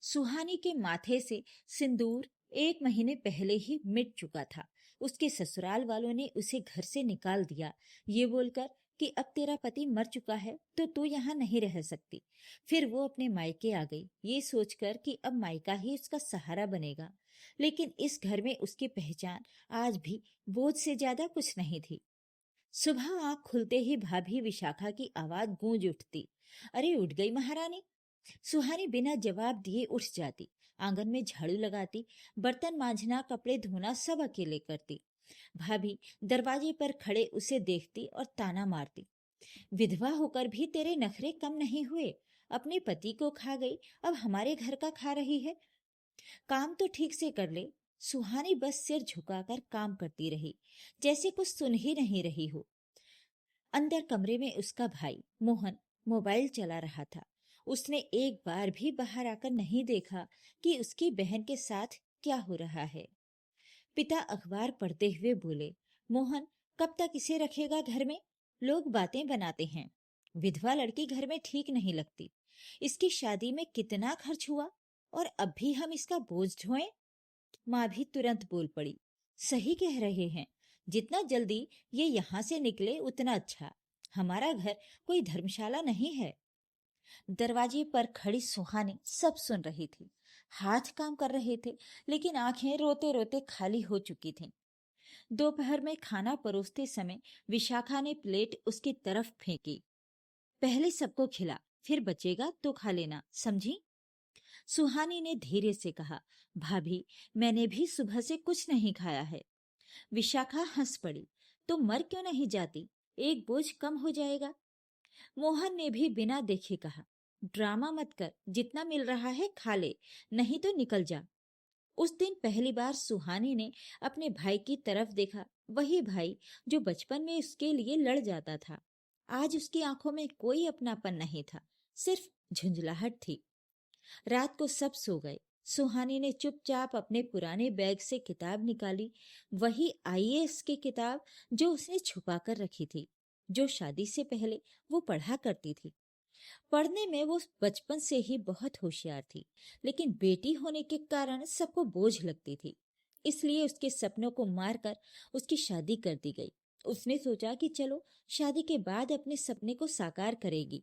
सुहानी के माथे से सिंदूर 1 महीने पहले ही मिट चुका था। उसके ससुराल वालों ने उसे घर से निकाल दिया, ये बोलकर कि अब तेरा पति मर चुका है तो तू यहाँ नहीं रह सकती। फिर वो अपने मायके आ गई, ये सोचकर कि अब मायका ही उसका सहारा बनेगा। लेकिन इस घर में उसकी पहचान आज भी बोझ से ज्यादा कुछ नहीं थी। सुबह आंख खुलते ही भाभी विशाखा की आवाज गूंज उठती। अरे उठ गई महारानी। सुहानी बिना जवाब दिए उठ जाती, आंगन में झाड़ू लगाती, बर्तन मांजना, कपड़े धोना सब अकेले करती। भाभी दरवाजे पर खड़े उसे देखती और ताना मारती। विधवा होकर भी तेरे नखरे कम नहीं हुए। अपने पति को खा गई, अब हमारे घर का खा रही है। काम तो ठीक से कर ले। सुहानी बस सिर झुकाकर काम करती रही, जैसे कुछ सुन ही नहीं रही हो। अंदर कमरे में उसका भाई मोहन मोबाइल चला रहा था। उसने एक बार भी बाहर आकर नहीं देखा कि उसकी बहन के साथ क्या हो रहा है। पिता अखबार पढ़ते हुए बोले, मोहन कब तक इसे रखेगा घर में? लोग बातें बनाते हैं। विधवा लड़की घर में ठीक नहीं लगती। इसकी शादी में कितना खर्च हुआ और अब भी हम इसका बोझ ढोएं? माँ भी तुरंत बोल पड़ी, सही कह रहे हैं। जितना जल्दी ये यहाँ से निकले उतना अच्छा। हमारा घर कोई धर्मशाला नहीं है। दरवाजे पर खड़ी सुहानी सब सुन रही थी। हाथ काम कर रहे थे, लेकिन आंखें रोते रोते खाली हो चुकी थीं। दोपहर में खाना परोसते समय विशाखा ने प्लेट उसकी तरफ फेंकी। पहले सबको खिला, फिर बचेगा तो खा लेना, समझी? सुहानी ने धीरे से कहा, भाभी मैंने भी सुबह से कुछ नहीं खाया है। विशाखा हंस पड़ी, तो मर क्यों नहीं जाती? एक बोझ कम हो जाएगा। मोहन ने भी बिना देखे कहा, ड्रामा मत कर, जितना मिल रहा है खा ले, नहीं तो निकल जा। उस दिन पहली बार सुहानी ने अपने भाई की तरफ देखा, वही भाई जो बचपन में उसके लिए लड़ जाता था। आज उसकी आंखों में कोई अपनापन नहीं था, सिर्फ झुंझलाहट थी। रात को सब सो गए। सुहानी ने चुपचाप अपने पुराने बैग से किताब निकाली, वही आईएएस की किताब जो उसने छुपा कर रखी थी, जो शादी से पहले वो पढ़ा करती थी। पढ़ने में वो बचपन से ही बहुत होशियार थी, लेकिन बेटी होने के कारण सबको बोझ लगती थी। इसलिए उसके सपनों को मारकर उसकी शादी कर दी गई। उसने सोचा कि चलो शादी के बाद अपने सपने को साकार करेगी,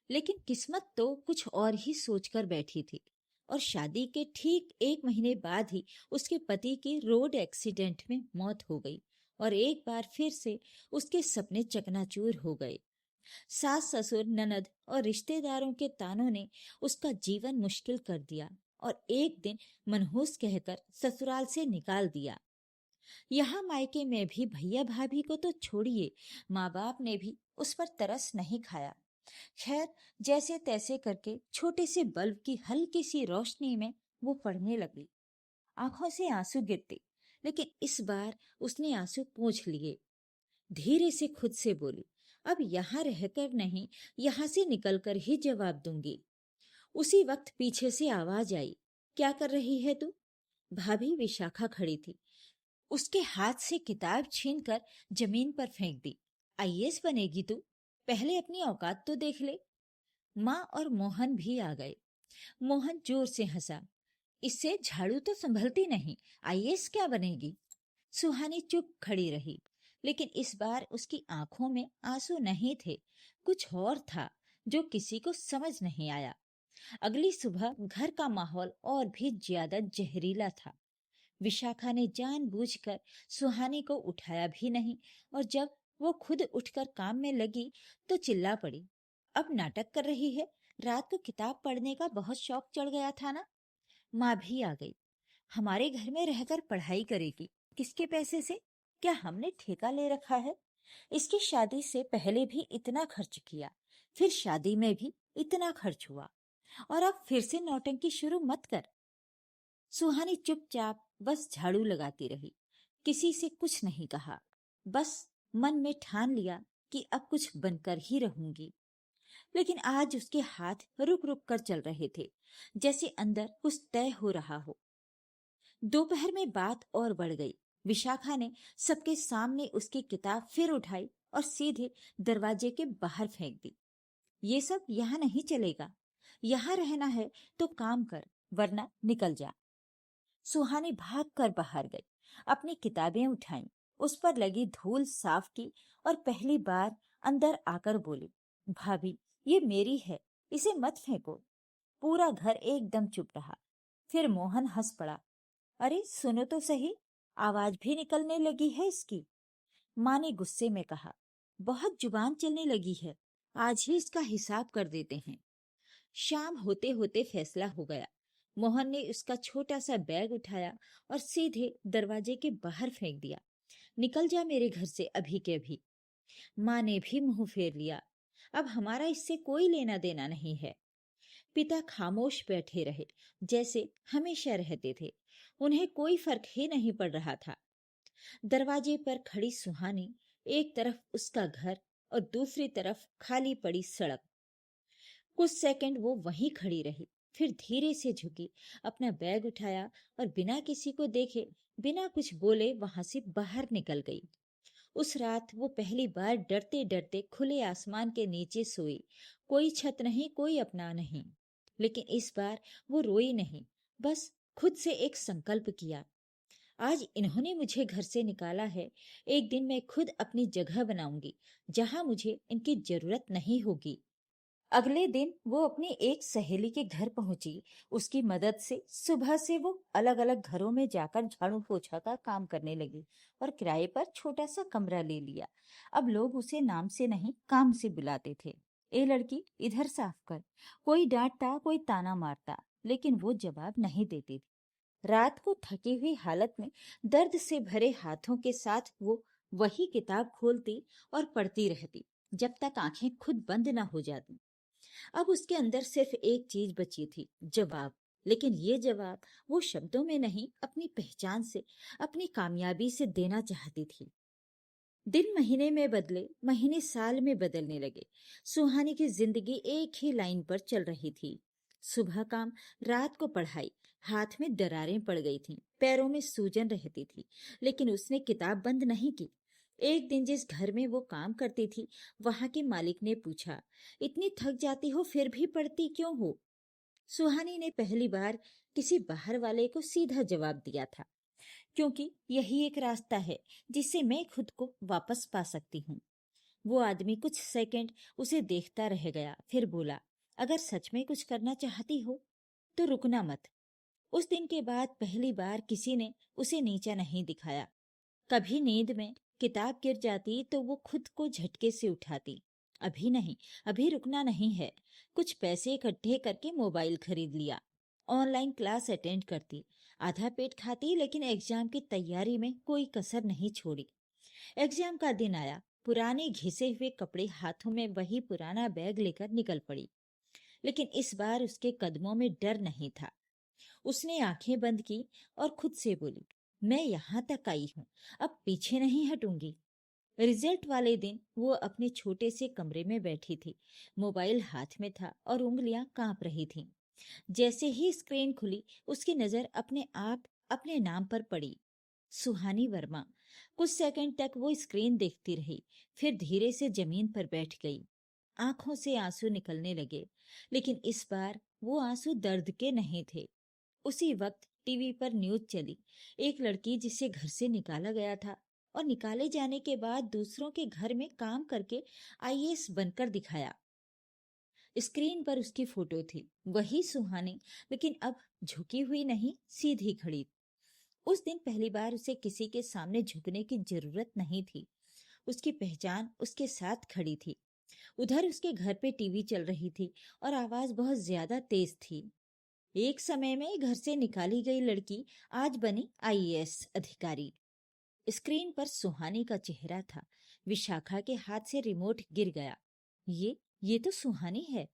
लेकिन किस्मत तो कुछ और ही सोचकर बैठी थी। और शादी के ठीक 1 महीने बाद ही उसके पति की रोड एक्सीडेंट में मौत हो गई और एक बार फिर से उसके सपने चकनाचूर हो गए। सास ससुर ननद और रिश्तेदारों के तानों ने उसका जीवन मुश्किल कर दिया और एक दिन मनहूस कहकर ससुराल से निकाल दिया। यहाँ मायके में भी भैया भाभी को तो छोड़िए, माँ बाप ने भी उस पर तरस नहीं खाया। खैर, जैसे तैसे करके छोटे से बल्ब की हल्की सी रोशनी में वो पढ़ने लगी। आंखों से आंसू गिरते, लेकिन इस बार उसने आंसू पोंछ लिए। धीरे से खुद से बोली, अब यहाँ रहकर नहीं, यहाँ से निकलकर ही जवाब दूंगी। उसी वक्त पीछे से आवाज आई, क्या कर रही है तू? भाभी विशाखा खड़ी थी। उसके हाथ से किताब छीनकर जमीन पर फेंक दी। आईएएस बनेगी तू? पहले अपनी औकात तो देख ले। माँ और मोहन भी आ गए। मोहन जोर से हंसा, इससे झाड़ू तो संभलती नहीं, आईएएस क्या बनेगी? सुहानी चुप खड़ी रही, लेकिन इस बार उसकी आंखों में आंसू नहीं थे, कुछ और था जो किसी को समझ नहीं आया। अगली सुबह घर का माहौल और भी ज्यादा जहरीला था। विशाखा ने जानबूझकर सुहानी को उठाया भी नहीं, और जब वो खुद उठकर काम में लगी तो चिल्ला पड़ी, अब नाटक कर रही है? रात को किताब पढ़ने का बहुत शौक चढ़ गया था ना? माँ भी आ गई। हमारे घर में रहकर पढ़ाई करेगी, किसके पैसे से? क्या हमने ठेका ले रखा है? इसकी शादी से पहले भी इतना खर्च किया, फिर शादी में भी इतना खर्च हुआ, और अब फिर से नौटंकी शुरू मत कर। सुहानी चुपचाप बस झाड़ू लगाती रही, किसी से कुछ नहीं कहा, बस मन में ठान लिया कि अब कुछ बनकर ही रहूंगी। लेकिन आज उसके हाथ रुक रुक कर चल रहे थे, जैसे अंदर कुछ तय हो रहा हो। दोपहर में बात और बढ़ गई। विशाखा ने सबके सामने उसकी किताब फिर उठाई और सीधे दरवाजे के बाहर फेंक दी। ये सब यहाँ नहीं चलेगा। यहाँ रहना है तो काम कर, वरना निकल जा। सुहानी भागकर बाहर गई, अपनी किताबें उठाई, उस पर लगी धूल साफ की और पहली बार अंदर आकर बोली, भाभी ये मेरी है, इसे मत फेंको। पूरा घर एकदम चुप रहा। फिर मोहन हंस पड़ा, अरे सुनो तो सही, आवाज भी निकलने लगी है इसकी। माँ ने गुस्से में कहा, बहुत जुबान चलने लगी है, आज ही इसका हिसाब कर देते हैं। शाम होते होते फैसला हो गया। मोहन ने उसका छोटा सा बैग उठाया और सीधे दरवाजे के बाहर फेंक दिया, निकल जा मेरे घर से अभी के अभी। माँ ने भी मुंह फेर लिया, अब हमारा इससे कोई लेना देना नहीं है। पिता खामोश बैठे रहे, जैसे हमेशा रहते थे। उन्हें कोई फर्क ही नहीं पड़ रहा था। दरवाजे पर खड़ी सुहानी, एक तरफ उसका घर और दूसरी तरफ खाली पड़ी सड़क। कुछ सेकंड वो वहीं खड़ी रही, फिर धीरे से झुकी, अपना बैग उठाया और बिना किसी को देखे, बिना कुछ बोले वहां से बाहर निकल गई। उस रात वो पहली बार डरते डरते खुले आसमान के नीचे सोई। कोई छत नहीं, कोई अपना नहीं। लेकिन इस बार वो रोई नहीं, बस खुद से एक संकल्प किया, आज इन्होंने मुझे घर से निकाला है, एक दिन मैं खुद अपनी जगह बनाऊंगी, जहां मुझे इनकी जरूरत नहीं होगी। अगले दिन वो अपनी एक सहेली के घर पहुंची। उसकी मदद से सुबह से वो अलग अलग घरों में जाकर झाड़ू पोछा का काम करने लगी और किराए पर छोटा सा कमरा ले लिया। अब लोग उसे नाम से नहीं, काम से बुलाते थे। ए लड़की, इधर साफ कर। कोई डांटता, कोई ताना मारता, लेकिन वो जवाब नहीं देती थी। रात को थकी हुई हालत में दर्द से भरे हाथों के साथ वो वही किताब खोलती और पढ़ती रहती, जब तक आंखें खुद बंद ना हो जाती। अब उसके अंदर सिर्फ एक चीज बची थी, जवाब। लेकिन ये जवाब वो शब्दों में नहीं, अपनी पहचान से, अपनी कामयाबी से देना चाहती थी। दिन महीने में बदले, महीने साल में बदलने लगे। सुहानी की जिंदगी एक ही लाइन पर चल रही थी। सुबह काम, रात को पढ़ाई। हाथ में दरारें पड़ गई थीं, पैरों में सूजन रहती थी, लेकिन उसने किताब बंद नहीं की। एक दिन जिस घर में वो काम करती थी, वहां के मालिक ने पूछा, इतनी थक जाती हो फिर भी पढ़ती क्यों हो? सुहानी ने पहली बार किसी बाहर वाले को सीधा जवाब दिया था, क्योंकि यही एक रास्ता है जिससे मैं खुद को वापस पा सकती हूँ। वो आदमी कुछ सेकंड उसे देखता रह गया, फिर बोला, अगर सच में कुछ करना चाहती हो तो रुकना मत। उस दिन के बाद पहली बार किसी ने उसे नीचा नहीं दिखाया। कभी नींद में किताब गिर जाती तो वो खुद को झटके से उठाती, अभी नहीं, अभी रुकना नहीं है। कुछ पैसे इकट्ठे करके मोबाइल खरीद लिया, ऑनलाइन क्लास अटेंड करती, आधा पेट खाती, लेकिन एग्जाम की तैयारी में कोई कसर नहीं छोड़ी। एग्जाम का दिन आया, पुराने घिसे हुए कपड़े हाथों में, वही पुराना बैग लेकर निकल पड़ी। लेकिन इस बार उसके कदमों में डर नहीं था। उसने आंखें बंद की और खुद से बोली, मैं यहां तक आई हूं, अब पीछे नहीं हटूंगी। रिजल्ट वाले दिन वो अपने छोटे से कमरे में बैठी थी, मोबाइल हाथ में था और उंगलियां कांप रही थीं। जैसे ही स्क्रीन खुली, उसकी नजर अपने आप अपने नाम पर पड़ी, सुहानी वर्मा। कुछ सेकंड तक वो स्क्रीन देखती रही, फिर धीरे से जमीन पर बैठ गई। आंखों से आंसू निकलने लगे, लेकिन इस बार वो आंसू दर्द के नहीं थे। उसी वक्त टीवी पर न्यूज चली, एक लड़की जिसे घर से निकाला गया था और निकाले जाने के बाद दूसरों के घर में काम करके आईएएस बनकर दिखाया। स्क्रीन पर उसकी फोटो थी, वही सुहानी, लेकिन अब झुकी हुई नहीं, सीधी खड़ी। उस दिन पहली बार उसे किसी के सामने झुकने की जरूरत नहीं थी। उसकी पहचान उसके साथ खड़ी थी। उधर उसके घर पे टीवी चल रही थी और आवाज बहुत ज्यादा तेज थी। एक समय में घर से निकाली गई लड़की आज बनी आईएएस अधिकारी। स्क्रीन पर सुहानी का चेहरा था। विशाखा के हाथ से रिमोट गिर गया। ये तो सुहानी है।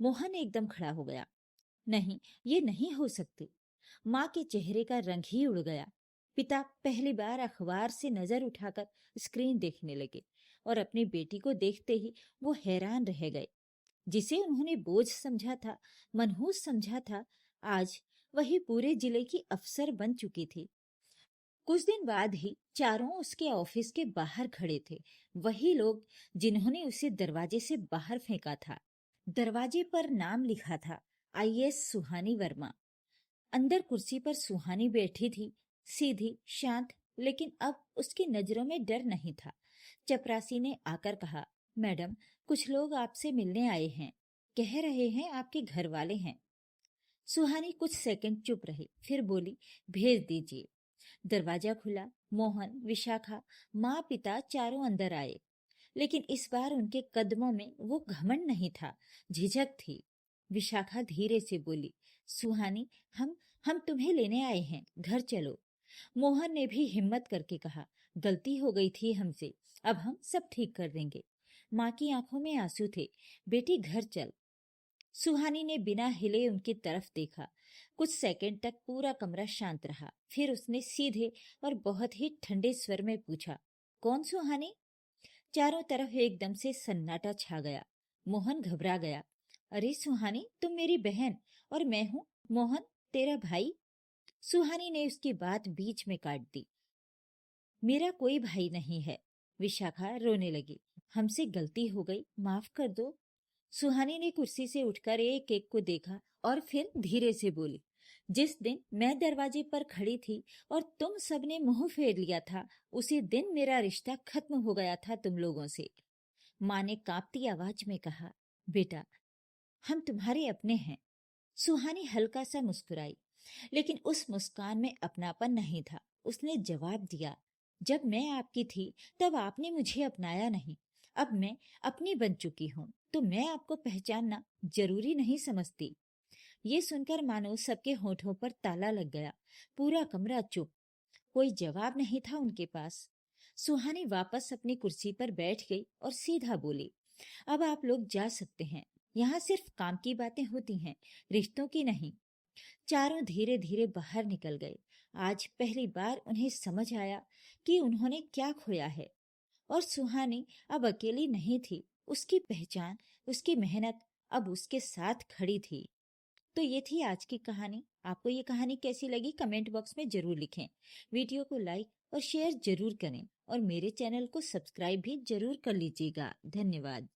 मोहन एकदम खड़ा हो गया। नहीं, ये नहीं हो सकती। माँ के चेहरे का रंग ही उड़ गया। पिता पहली बार अखबार से नजर उठाकर स्क्रीन देखने लगे और अपनी बेटी को देखते ही वो हैरान रह गए। जिसे उन्होंने बोझ समझा था, मनहूस समझा था, आज वही पूरे जिले की अफसर बन चुकी थी। कुछ दिन बाद ही चारों उसके ऑफिस के बाहर खड़े थे, वही लोग जिन्होंने उसे दरवाजे से बाहर फेंका था। दरवाजे पर नाम लिखा था, आईएएस सुहानी वर्मा। अंदर कुर्सी पर सुहानी बैठी थी, सीधी, शांत, लेकिन अब उसकी नजरों में डर नहीं था। चपरासी ने आकर कहा, मैडम, कुछ लोग आपसे मिलने आए हैं, कह रहे हैं आपके घर वाले हैं। सुहानी कुछ सेकंड चुप रही, फिर बोली, भेज दीजिए। दरवाजा खुला। मोहन, विशाखा, माँ, पिता चारों अंदर आए, लेकिन इस बार उनके कदमों में वो घमंड नहीं था, झिझक थी। विशाखा धीरे से बोली, सुहानी, हम तुम्हें लेने आए हैं, घर चलो। मोहन ने भी हिम्मत करके कहा, गलती हो गई थी हमसे, अब हम सब ठीक कर देंगे। माँ की आंखों में आंसू थे, बेटी घर चल। सुहानी ने बिना हिले उनकी तरफ देखा। कुछ सेकंड तक पूरा कमरा शांत रहा, फिर उसने सीधे और बहुत ही ठंडे स्वर में पूछा, कौन सुहानी? चारों तरफ एकदम से सन्नाटा छा गया। मोहन घबरा गया। अरे सुहानी, तुम मेरी बहन, और मैं हूं मोहन, तेरा भाई। सुहानी ने उसकी बात बीच में काट दी। मेरा कोई भाई नहीं है। विशाखा रोने लगी। हमसे गलती हो गई, माफ कर दो। सुहानी ने कुर्सी से उठकर एक एक को देखा और फिर धीरे से बोली, जिस दिन मैं दरवाजे पर खड़ी थी और तुम सबने मुंह फेर लिया था, उसी दिन मेरा रिश्ता खत्म हो गया था तुम लोगों से। माँ ने कांपती आवाज में कहा, बेटा, हम तुम्हारे अपने हैं। सुहानी हल्का सा मुस्कुराई, लेकिन उस मुस्कान में अपनापन नहीं था। उसने जवाब दिया, जब मैं आपकी थी तब आपने मुझे अपनाया नहीं, अब मैं अपनी बन चुकी हूँ तो मैं आपको पहचानना जरूरी नहीं समझती। ये सुनकर मानो सबके होठों पर ताला लग गया। पूरा कमरा चुप, कोई जवाब नहीं था उनके पास। सुहानी वापस अपनी कुर्सी पर बैठ गई और सीधा बोली, अब आप लोग जा सकते हैं, यहाँ सिर्फ काम की बातें होती हैं, रिश्तों की नहीं। चारों धीरे धीरे बाहर निकल गए। आज पहली बार उन्हें समझ आया कि उन्होंने क्या खोया है। और सुहानी अब अकेली नहीं थी, उसकी पहचान, उसकी मेहनत अब उसके साथ खड़ी थी। तो ये थी आज की कहानी। आपको ये कहानी कैसी लगी कमेंट बॉक्स में जरूर लिखें। वीडियो को लाइक और शेयर जरूर करें और मेरे चैनल को सब्सक्राइब भी जरूर कर लीजिएगा। धन्यवाद।